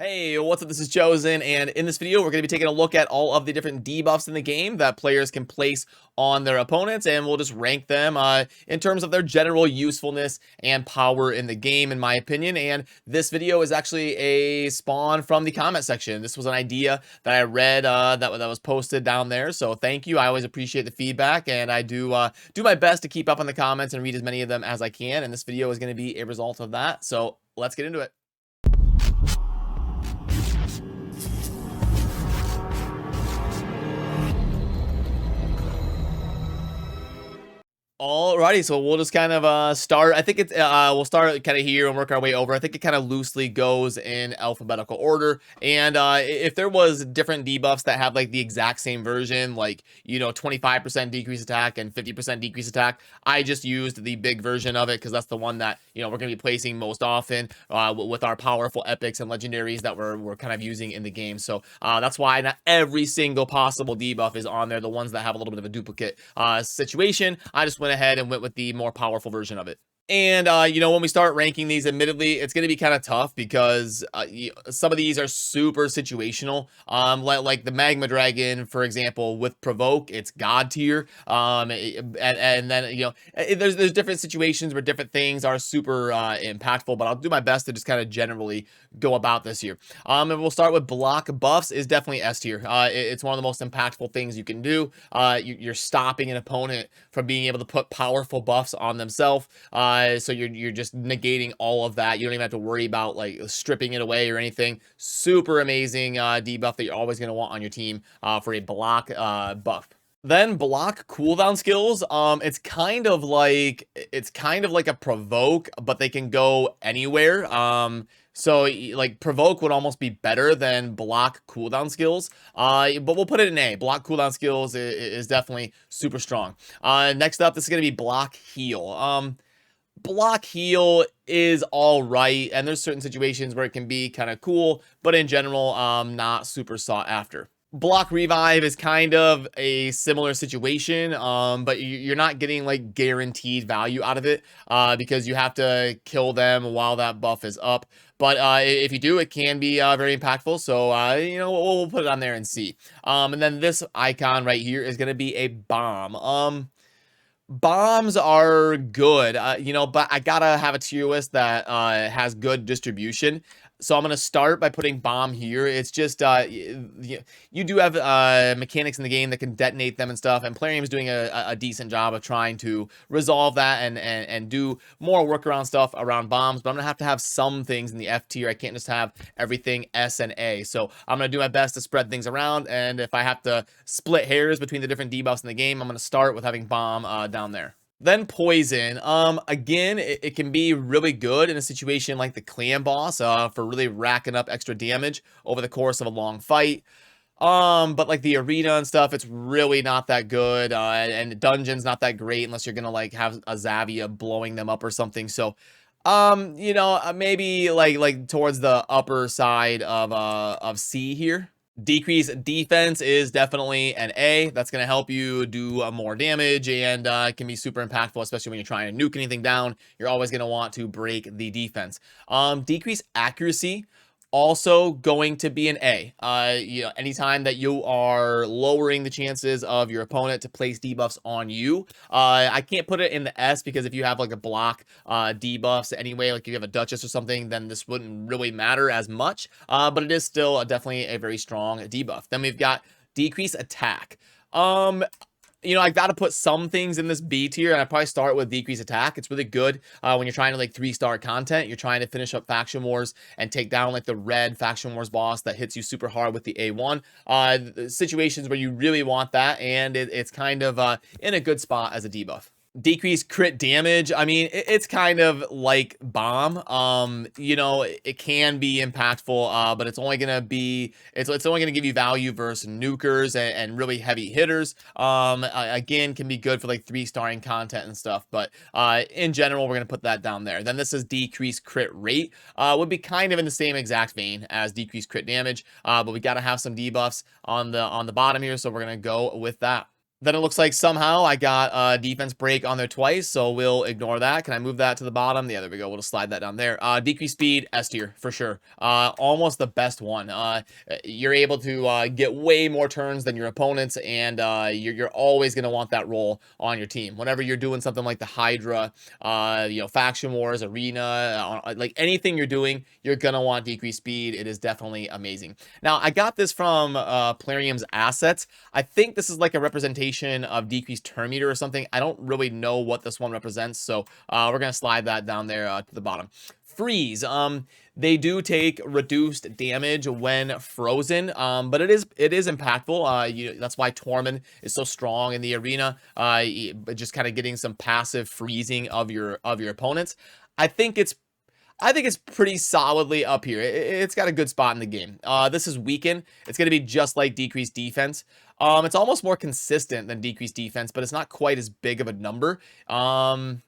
Hey, what's up? This is Chosen, and in this video, we're going to be taking a look at all of the different debuffs in the game that players can place on their opponents, and we'll just rank them in terms of their general usefulness and power in the game, in my opinion. And this video is actually a spawn from the comment section. This was an idea that I read that was posted down there, so thank you. I always appreciate the feedback, and I do my best to keep up on the comments and read as many of them as I can, and this video is going to be a result of that, so let's get into it. Alrighty, so we'll just kind of start. I think it's we'll start kind of here and work our way over. I think it kind of loosely goes in alphabetical order. And if there was different debuffs that have like the exact same version, like 25% decrease attack and 50% decrease attack, I just used the big version of it because that's the one that we're gonna be placing most often with our powerful epics and legendaries that we're kind of using in the game. So that's why not every single possible debuff is on there. The ones that have a little bit of a duplicate situation, I just went ahead and went with the more powerful version of it. And, when we start ranking these, admittedly, it's going to be kind of tough because some of these are super situational. Like the Magma Dragon, for example, with Provoke, it's God tier. And then, there's different situations where different things are super impactful, but I'll do my best to just kind of generally go about this here. And we'll start with block buffs is definitely S tier. It's one of the most impactful things you can do. You're stopping an opponent from being able to put powerful buffs on themselves. So you're just negating all of that. You don't even have to worry about like stripping it away or anything. Super amazing debuff that you're always going to want on your team for a block buff. Then block cooldown skills. It's kind of like a provoke, but they can go anywhere. So like provoke would almost be better than block cooldown skills. But we'll put it in A. Block cooldown skills is definitely super strong. Next up, this is gonna be block heal. Block heal is all right, and there's certain situations where it can be kind of cool, but in general, not super sought after. Block revive is kind of a similar situation, but you're not getting like guaranteed value out of it because you have to kill them while that buff is up. But if you do, it can be very impactful. So we'll put it on there and see. And then this icon right here is going to be a bomb. Bombs are good, but I gotta have a tier list that has good distribution. So I'm going to start by putting bomb here. It's just, you do have mechanics in the game that can detonate them and stuff, and Plarium's doing a decent job of trying to resolve that and do more workaround stuff around bombs, but I'm going to have some things in the F tier. I can't just have everything S and A. So I'm going to do my best to spread things around, and if I have to split hairs between the different debuffs in the game, I'm going to start with having bomb down there. Then poison. Again, it can be really good in a situation like the clan boss for really racking up extra damage over the course of a long fight. But like the arena and stuff, it's really not that good. And the dungeon's not that great unless you're gonna like have a Zavia blowing them up or something. So maybe like towards the upper side of C here. Decrease defense is definitely an A. That's going to help you do more damage and can be super impactful, especially when you're trying to nuke anything down. You're always going to want to break the defense. Decrease accuracy, also going to be an A. Anytime that you are lowering the chances of your opponent to place debuffs on you, I can't put it in the S because if you have like a block debuffs anyway, like if you have a Duchess or something, then this wouldn't really matter as much, but it is still definitely a very strong debuff. Then we've got decrease attack. I've got to put some things in this B tier, and I probably start with decrease attack. It's really good when you're trying to like 3-star content. You're trying to finish up faction wars and take down like the red faction wars boss that hits you super hard with the A1. Situations where you really want that, and it's kind of in a good spot as a debuff. Decrease crit damage. I mean, it's kind of like bomb. It can be impactful, but it's only gonna give you value versus nukers and really heavy hitters. Again, can be good for like 3-starring content and stuff, but in general, we're gonna put that down there. Then this is decrease crit rate. Would be kind of in the same exact vein as decrease crit damage, but we gotta have some debuffs on the bottom here, so we're gonna go with that. Then it looks like somehow I got a defense break on there twice, so we'll ignore that. Can I move that to the bottom? Yeah, there we go. We'll just slide that down there. Decrease speed, S tier, for sure. Almost the best one. You're able to get way more turns than your opponents, and you're always going to want that role on your team. Whenever you're doing something like the Hydra, Faction Wars, Arena, like anything you're doing, you're going to want decrease speed. It is definitely amazing. Now, I got this from Plarium's assets. I think this is like a representation of decreased turn meter or something. I don't really know what this one represents, so we're gonna slide that down there to the bottom. Freeze. They do take reduced damage when frozen, but it is impactful. That's why Tormund is so strong in the arena. Just kind of getting some passive freezing of your opponents. I think it's pretty solidly up here. It's got a good spot in the game. This is weaken. It's going to be just like decreased defense. It's almost more consistent than decreased defense, but it's not quite as big of a number. But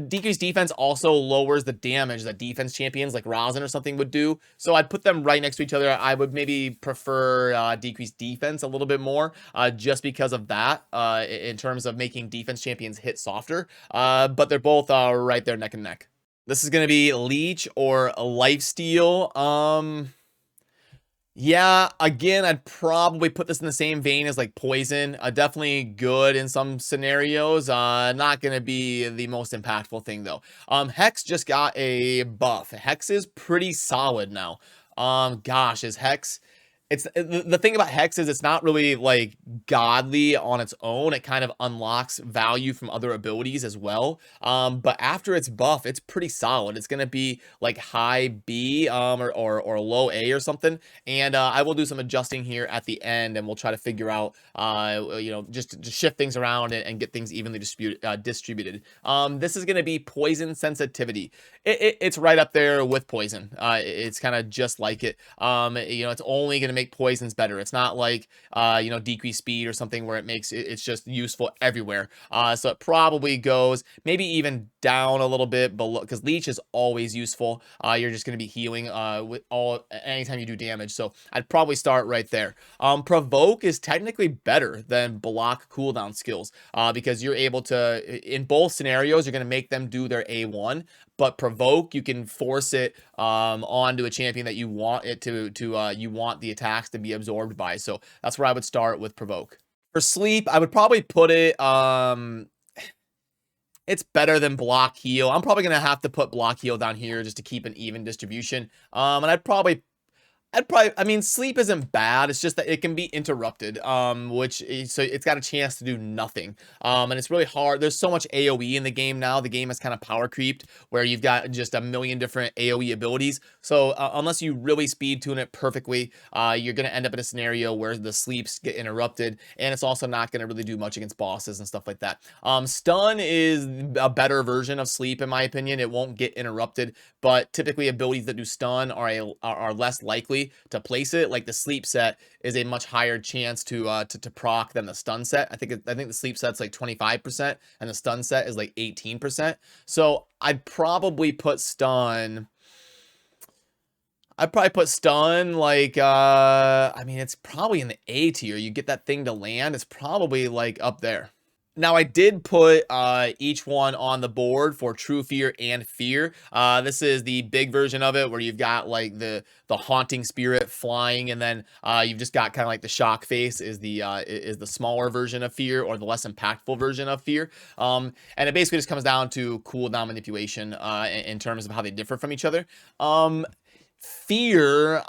decreased defense also lowers the damage that defense champions like Razer or something would do. So I'd put them right next to each other. I would maybe prefer decreased defense a little bit more, just because of that, in terms of making defense champions hit softer. But they're both right there neck and neck. This is going to be Leech or Lifesteal. Yeah, again, I'd probably put this in the same vein as like Poison. Definitely good in some scenarios. Not going to be the most impactful thing though. Hex just got a buff. Hex is pretty solid now. Gosh, is Hex... It's the thing about Hex is it's not really like godly on its own. It kind of unlocks value from other abilities as well. But after its buff, it's pretty solid. It's gonna be like high B or low A or something. And I will do some adjusting here at the end, and we'll try to figure out just to shift things around and get things evenly distributed. This is gonna be poison sensitivity. It's right up there with poison. It's kind of just like it. It's only gonna make poisons better. It's not like decrease speed or something where it's just useful everywhere. So it probably goes maybe even down a little bit below, because Leech is always useful. You're just going to be healing anytime you do damage. So I'd probably start right there. Provoke is technically better than block cooldown skills, because you're able to, in both scenarios, you're going to make them do their A1. But Provoke, you can force it onto a champion that you want it you want the attacks to be absorbed by. So that's where I would start with Provoke. For Sleep, I would probably put it, it's better than Block Heal. I'm probably going to have to put Block Heal down here just to keep an even distribution. And I mean, Sleep isn't bad. It's just that it can be interrupted, so it's got a chance to do nothing. And it's really hard. There's so much AoE in the game now. The game has kind of power creeped where you've got just a million different AoE abilities. So unless you really speed tune it perfectly, you're going to end up in a scenario where the sleeps get interrupted, and it's also not going to really do much against bosses and stuff like that. Stun is a better version of Sleep, in my opinion. It won't get interrupted, but typically abilities that do stun are less likely to place it. Like the Sleep set is a much higher chance to proc than the stun set. I think the Sleep set's like 25% and the stun set is like 18%. So I'd probably put stun like I mean, it's probably in the A tier. You get that thing to land, it's probably like up there. Now, I did put each one on the board for True Fear and Fear. This is the big version of it where you've got like the haunting spirit flying, and then you've just got kind of like the shock face is the smaller version of Fear, or the less impactful version of Fear. And it basically just comes down to cooldown manipulation in terms of how they differ from each other. Fear,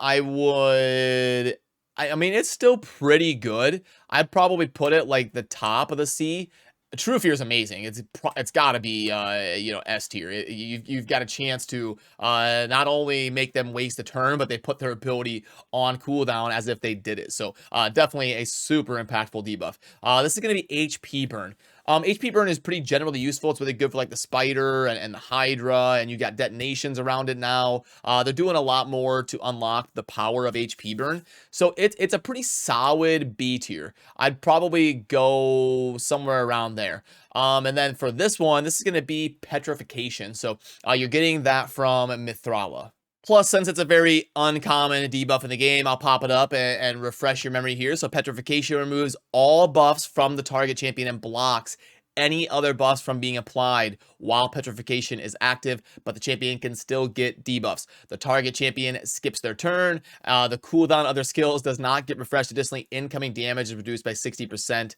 I mean, it's still pretty good. I'd probably put it like the top of the C. True Fear is amazing. It's got to be S tier. You've got a chance to not only make them waste a turn, but they put their ability on cooldown as if they did it. So definitely a super impactful debuff. This is going to be HP burn. HP burn is pretty generally useful. It's really good for like the spider and the Hydra, and you got detonations around it now. They're doing a lot more to unlock the power of HP burn. So it's a pretty solid B tier. I'd probably go somewhere around there. And then for this one, this is going to be petrification. So you're getting that from Mithrala. Plus, since it's a very uncommon debuff in the game, I'll pop it up and refresh your memory here. So Petrification removes all buffs from the target champion and blocks any other buffs from being applied while Petrification is active, but the champion can still get debuffs. The target champion skips their turn. The cooldown of their skills does not get refreshed. Additionally, incoming damage is reduced by 60%,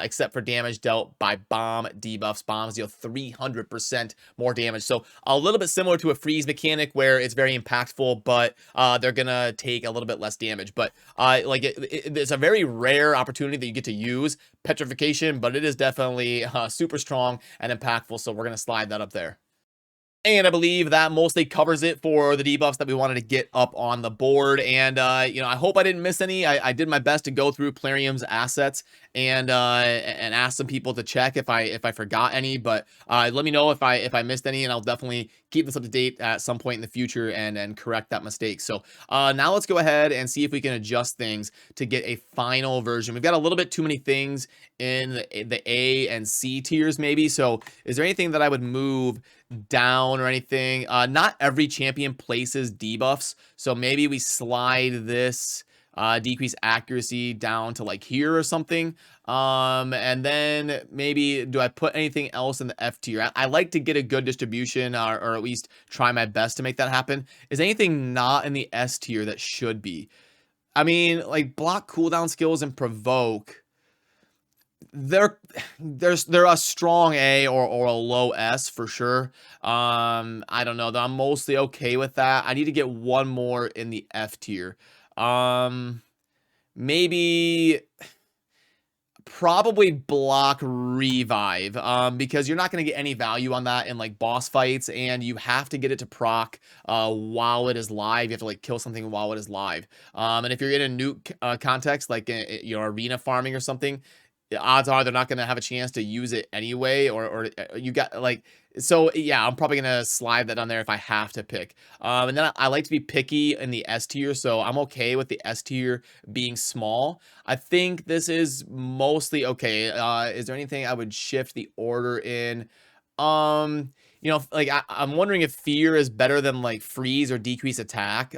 except for damage dealt by bomb debuffs. Bombs deal 300% more damage. So a little bit similar to a freeze mechanic where it's very impactful, but they're gonna take a little bit less damage. But like it's a very rare opportunity that you get to use Petrification, but it is definitely super strong and impactful, so we're going to slide that up there. And I believe that mostly covers it for the debuffs that we wanted to get up on the board. And, you know, I hope I didn't miss any. I did my best to go through Plarium's assets and ask some people to check if I forgot any. But let me know if I missed any, and I'll definitely keep this up to date at some point in the future and correct that mistake. So now let's go ahead and see if we can adjust things to get a final version. We've got a little bit too many things in the A and C tiers maybe. So is there anything that I would move down or anything? Not every champion places debuffs, so maybe we slide this decrease accuracy down to like here or something. And then maybe do I put anything else in the F tier? I like to get a good distribution, or at least try my best to make that happen. Is anything not in the S tier that should be? I mean, like block cooldown skills and provoke, they're a strong A or a low S for sure. I don't know, I'm mostly okay with that. I need to get one more in the F tier. Maybe probably block revive, because you're not going to get any value on that in like boss fights, and you have to get it to proc while it is live. You have to like kill something while it is live. And if you're in a nuke context, like you know, arena farming or something, odds are they're not going to have a chance to use it anyway, or you got like, so yeah, I'm probably going to slide that on there if I have to pick. And then I like to be picky in the S tier, so I'm okay with the S tier being small. I think this is mostly okay. Is there anything I would shift the order in? You know, like I'm wondering if fear is better than like freeze or decrease attack.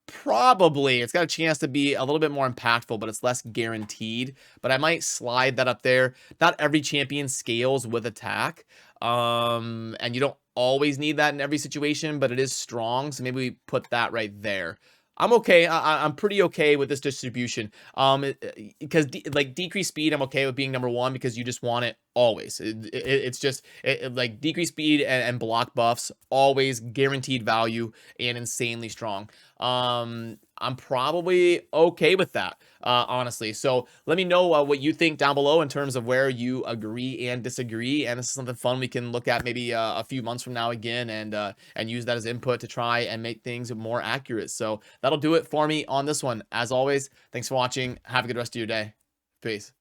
Probably. It's got a chance to be a little bit more impactful, but it's less guaranteed. But I might slide that up there. Not every champion scales with attack. And you don't always need that in every situation, but it is strong. So maybe we put that right there. I'm okay. I'm pretty okay with this distribution. Because like decrease speed, I'm okay with being number one because you just want it always. It's just like decrease speed and block buffs, always guaranteed value and insanely strong. I'm probably okay with that, honestly. So let me know what you think down below in terms of where you agree and disagree. And this is something fun we can look at maybe a few months from now again, and use that as input to try and make things more accurate. So that'll do it for me on this one. As always, thanks for watching. Have a good rest of your day. Peace.